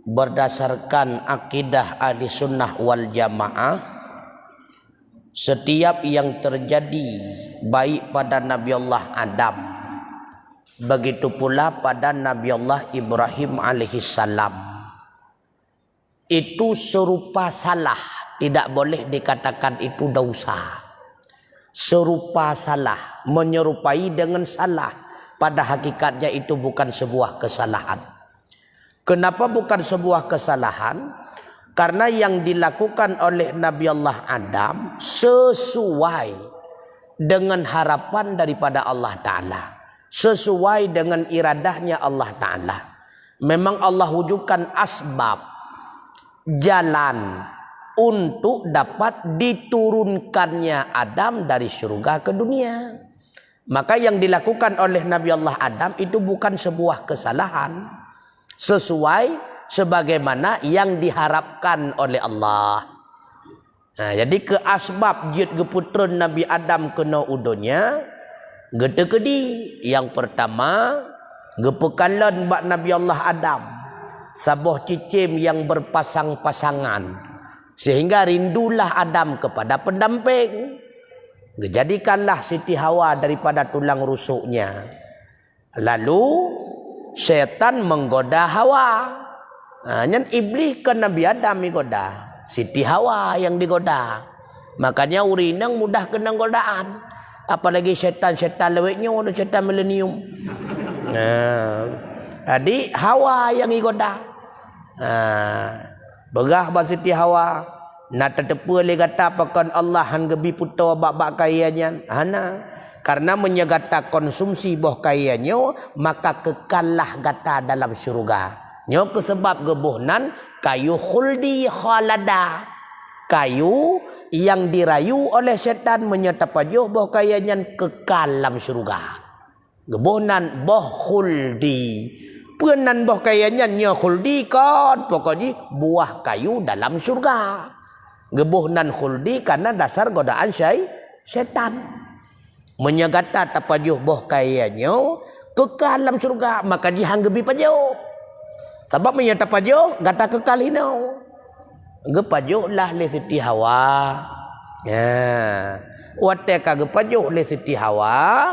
berdasarkan akidah ahli sunnah wal jamaah, setiap yang terjadi baik pada Nabi Allah Adam, begitu pula pada Nabi Allah Ibrahim alaihissalam, itu serupa salah, tidak boleh dikatakan itu dosa. Serupa salah, menyerupai dengan salah, pada hakikatnya itu bukan sebuah kesalahan. Kenapa bukan sebuah kesalahan? Karena yang dilakukan oleh Nabi Allah Adam sesuai dengan harapan daripada Allah Ta'ala, sesuai dengan iradahnya Allah Ta'ala. Memang Allah wujudkan asbab, jalan untuk dapat diturunkannya Adam dari surga ke dunia. Maka yang dilakukan oleh Nabi Allah Adam itu bukan sebuah kesalahan, sesuai sebagaimana yang diharapkan oleh Allah. Nah, jadi ke asbab jid geputra Nabi Adam kena udonya gede kedi. Yang pertama, gepekalan bak Nabi Allah Adam sabuh cicim yang berpasang-pasangan, sehingga rindulah Adam kepada pendamping. Jadikanlah Siti Hawa daripada tulang rusuknya. Lalu syaitan menggoda Hawa. Yang iblis ke Nabi Adam menggoda, Siti Hawa yang digoda. Makanya urinang mudah kena godaan. Apalagi syaitan-syaitan lewetnya, ada syaitan milenium. Jadi Hawa yang digoda. Berah ba Siti Hawa. Nak tetepa le kata pakan Allah han gebi puto bak-bak kayanya. Hana. Karena menyegata konsumsi boh kayanya, maka kekallah gata dalam syurga. Nyo kesebab gebuhnan kayu khuldi khalada. Kayu yang dirayu oleh syaitan menyatapajuh boh kayanya kekal dalam syurga. Gebuhnan boh khuldi. Penan boh kayanya nyo khuldi kan pokoknya buah kayu dalam syurga. Gebuhnan khuldi karena dasar godaan syaitan. Menyegata tapajuh boh kayanya kekal dalam syurga, maka jihang gebi pajuh. Sebab menyata pajuh gata kekal hinau. Gepajuh lah le Siti Hawa. Wateka gepajuh le Siti Hawa,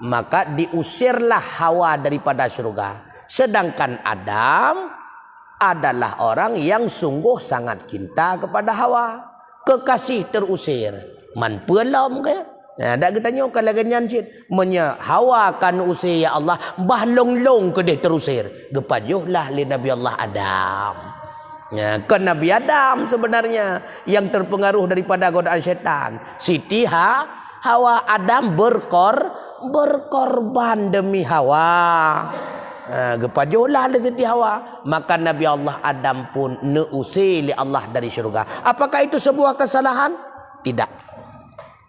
maka diusirlah Hawa daripada syurga. Sedangkan Adam adalah orang yang sungguh sangat cinta kepada Hawa. Kekasih terusir. Man pelom ke? Nah, dak ketanya kalau ganyan cit. Menya Hawa kan usir ya Allah, bah long-long ke dia terusir. Gepajuhlah li Nabi Allah Adam. Ya, ke Nabi Adam sebenarnya yang terpengaruh daripada godaan syaitan. Siti Hawa Adam berkorban demi Hawa. Gepajuhlah li Siti Hawa, maka Nabi Allah Adam pun neusir li Allah dari syurga. Apakah itu sebuah kesalahan? Tidak.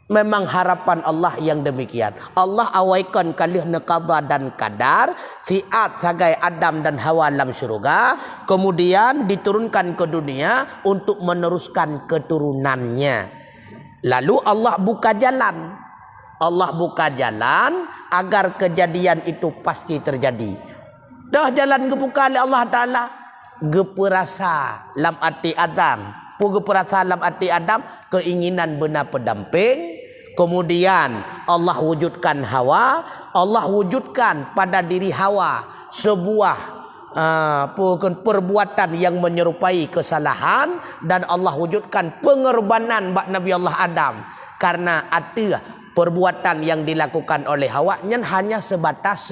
Memang harapan Allah yang demikian. Allah awaikan kalih qada dan kadar fiat sagai Adam dan Hawa dalam syurga, kemudian diturunkan ke dunia untuk meneruskan keturunannya. Lalu Allah buka jalan. Allah buka jalan agar kejadian itu pasti terjadi. Dah jalan kebuka oleh Allah Ta'ala. Geperasa lam ati Adam. Geperasa lam ati Adam keinginan benar pendamping. Kemudian Allah wujudkan Hawa. Allah wujudkan pada diri Hawa sebuah perbuatan yang menyerupai kesalahan. Dan Allah wujudkan pengorbanan bak Nabi Allah Adam. Karena ada perbuatan yang dilakukan oleh Hawa yang hanya sebatas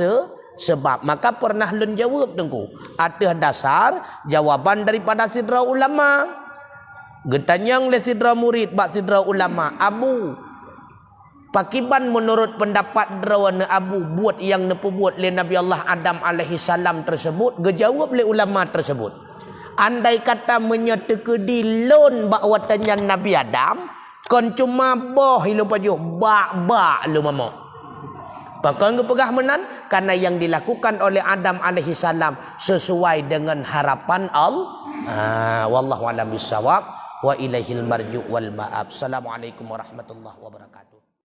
sebab. Maka pernah lun jawab tengku. Ada dasar jawaban daripada sidra ulama. Getanyang le sidra murid bak sidra ulama. Abu pakiban menurut pendapat drawana Abu buat yang nepu buat le Nabi Allah Adam alaihi salam tersebut, gejawab le ulama tersebut. Andai kata menyetekedi lon bak watannya Nabi Adam, kon cuma boh ilu pajuh bak lu mamo. Pakai pegah menan karena yang dilakukan oleh Adam alaihi salam sesuai dengan harapan Allah. Wallahu a'lam bissawab wa ilaihil marju wal ma'ab. Assalamualaikum warahmatullahi wabarakatuh.